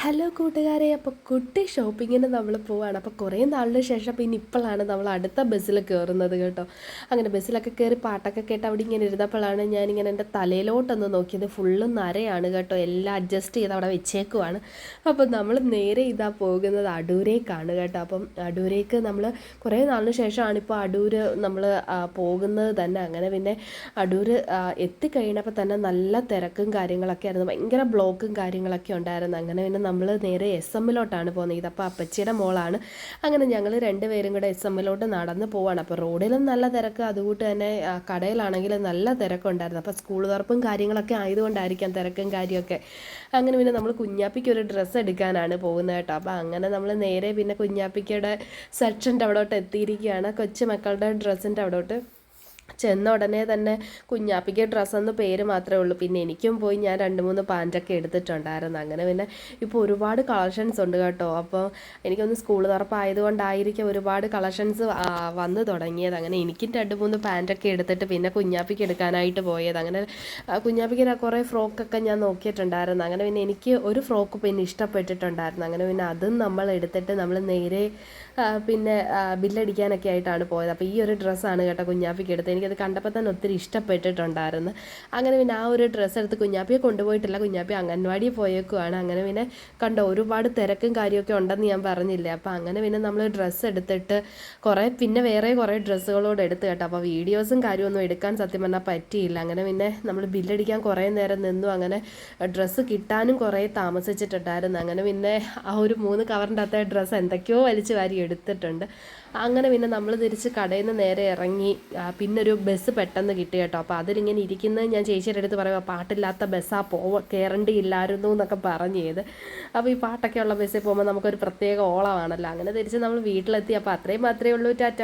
Hello കൂട്ടുകാരെ, അപ്പോൾ കുട്ടി ഷോപ്പിങ്ങിന് നമ്മൾ പോവാണ്. അപ്പോൾ കുറേ നാളിന് ശേഷം പിന്നെ ഇപ്പോഴാണ് നമ്മൾ അടുത്ത ബസ്സിൽ കയറുന്നത് കേട്ടോ. അങ്ങനെ ബസ്സിലൊക്കെ കയറി പാട്ടൊക്കെ കേട്ട് അവിടെ ഇങ്ങനെ ഇരുന്നപ്പോഴാണ് ഞാനിങ്ങനെ എൻ്റെ തലയിലോട്ടൊന്ന് നോക്കിയത്. ഫുള്ളും നരയാണ് കേട്ടോ, എല്ലാം അഡ്ജസ്റ്റ് ചെയ്ത് അവിടെ വെച്ചേക്കുവാണ്. അപ്പോൾ നമ്മൾ നേരെ ഇതാ പോകുന്നത് അടൂരേക്കാണ് കേട്ടോ. അപ്പം അടൂരേക്ക് നമ്മൾ കുറേ നാളിന് ശേഷമാണ് ഇപ്പോൾ അടൂർ നമ്മൾ പോകുന്നത് തന്നെ. അങ്ങനെ പിന്നെ അടൂർ എത്തിക്കഴിഞ്ഞപ്പോൾ തന്നെ നല്ല തിരക്കും കാര്യങ്ങളൊക്കെ ആയിരുന്നു, ഭയങ്കര ബ്ലോക്കും കാര്യങ്ങളൊക്കെ ഉണ്ടായിരുന്നു. അങ്ങനെ പിന്നെ നമ്മൾ നേരെ എസ് എമ്മിലോട്ടാണ് പോകുന്നത്. ഇതപ്പോൾ അപ്പച്ചിയുടെ മോളാണ്. അങ്ങനെ ഞങ്ങൾ രണ്ടുപേരും കൂടെ എസ് എമ്മിലോട്ട് നടന്ന് പോവാണ്. അപ്പോൾ റോഡിലും നല്ല തിരക്ക്, അതുകൂട്ട് തന്നെ കടയിലാണെങ്കിൽ നല്ല തിരക്കുണ്ടായിരുന്നു. അപ്പോൾ സ്കൂൾ തുറപ്പും കാര്യങ്ങളൊക്കെ ആയതുകൊണ്ടായിരിക്കാം തിരക്കും കാര്യമൊക്കെ. അങ്ങനെ പിന്നെ നമ്മൾ കുഞ്ഞാപ്പിക്ക് ഒരു ഡ്രസ്സ് എടുക്കാനാണ് പോകുന്നത് കേട്ടോ. അപ്പോൾ അങ്ങനെ നമ്മൾ നേരെ പിന്നെ കുഞ്ഞാപ്പിക്കയുടെ സെക്ഷൻ്റെ അവിടോട്ട് എത്തിയിരിക്കുകയാണ്. കൊച്ചു മക്കളുടെ ഡ്രസ്സിൻ്റെ അവിടോട്ട് ചെന്ന ഉടനെ തന്നെ കുഞ്ഞാപ്പിക്ക് ഡ്രസ്സെന്ന് പേര് മാത്രമേ ഉള്ളൂ. പിന്നെ എനിക്കും പോയി ഞാൻ 2-3 പാൻറ്റൊക്കെ എടുത്തിട്ടുണ്ടായിരുന്നു. അങ്ങനെ പിന്നെ ഇപ്പോൾ ഒരുപാട് കളക്ഷൻസ് ഉണ്ട് കേട്ടോ. അപ്പോൾ എനിക്കൊന്ന് സ്കൂൾ തുറപ്പായതുകൊണ്ടായിരിക്കും ഒരുപാട് കളക്ഷൻസ് വന്നു തുടങ്ങിയത്. അങ്ങനെ എനിക്കും 2-3 പാൻറ്റൊക്കെ എടുത്തിട്ട് പിന്നെ കുഞ്ഞാപ്പിക്ക് എടുക്കാനായിട്ട് പോയത്. അങ്ങനെ കുഞ്ഞാപ്പിക്ക് കുറേ ഫ്രോക്കൊക്കെ ഞാൻ നോക്കിയിട്ടുണ്ടായിരുന്നു. അങ്ങനെ പിന്നെ എനിക്ക് ഒരു ഫ്രോക്ക് പിന്നെ ഇഷ്ടപ്പെട്ടിട്ടുണ്ടായിരുന്നു. അങ്ങനെ പിന്നെ അതും നമ്മൾ എടുത്തിട്ട് നമ്മൾ നേരെ പിന്നെ ബില്ലടിക്കാനൊക്കെ ആയിട്ടാണ് പോയത്. അപ്പോൾ ഈ ഒരു ഡ്രസ്സാണ് കേട്ടോ കുഞ്ഞാപ്പിക്ക് എടുത്തത്. എനിക്കത് കണ്ടപ്പോൾ തന്നെ ഒത്തിരി ഇഷ്ടപ്പെട്ടിട്ടുണ്ടായിരുന്നു. അങ്ങനെ പിന്നെ ആ ഒരു ഡ്രസ്സ് എടുത്ത് കുഞ്ഞാപ്പിയെ കൊണ്ടുപോയിട്ടില്ല, കുഞ്ഞാപ്പി അംഗൻവാടിയിൽ പോയേക്കുവാണ്. അങ്ങനെ പിന്നെ കണ്ടോ ഒരുപാട് തിരക്കും കാര്യമൊക്കെ ഉണ്ടെന്ന് ഞാൻ പറഞ്ഞില്ലേ. അപ്പോൾ അങ്ങനെ പിന്നെ നമ്മൾ ഡ്രസ്സ് എടുത്തിട്ട് പിന്നെ വേറെ കുറേ ഡ്രസ്സുകളോട് എടുത്ത് കേട്ടോ. അപ്പോൾ വീഡിയോസും കാര്യമൊന്നും എടുക്കാൻ സത്യം പറഞ്ഞാൽ പറ്റിയില്ല. അങ്ങനെ പിന്നെ നമ്മൾ ബില്ലടിക്കാൻ കുറേ നേരം നിന്നു. അങ്ങനെ ഡ്രസ്സ് കിട്ടാനും കുറേ താമസിച്ചിട്ടുണ്ടായിരുന്നു. അങ്ങനെ പിന്നെ ആ ഒരു 3 കവറിൻ്റെ അകത്തെ ഡ്രസ്സ് എന്തൊക്കെയോ വലിച്ചു വാരി എടുത്തിട്ടുണ്ട്. അങ്ങനെ പിന്നെ നമ്മൾ തിരിച്ച് കടയിൽ നിന്ന് നേരെ ഇറങ്ങി. പിന്നൊരു ബസ് പെട്ടെന്ന് കിട്ടി കേട്ടോ. അപ്പോൾ അതിലിങ്ങനെ ഇരിക്കുന്നത് ഞാൻ ചേച്ചിയുടെ അടുത്ത് പറയുക, പാട്ടില്ലാത്ത ബസ്സാണ് കയറേണ്ടിയില്ലായിരുന്നു എന്നൊക്കെ പറഞ്ഞത്. അപ്പോൾ ഈ പാട്ടൊക്കെ ഉള്ള ബസ്സിൽ പോകുമ്പോൾ നമുക്കൊരു പ്രത്യേക ഓളമാണല്ലോ. അങ്ങനെ തിരിച്ച് നമ്മൾ വീട്ടിലെത്തി. അപ്പോൾ അത്രയും മാത്രമേ ഉള്ളൂ. ടാറ്റ.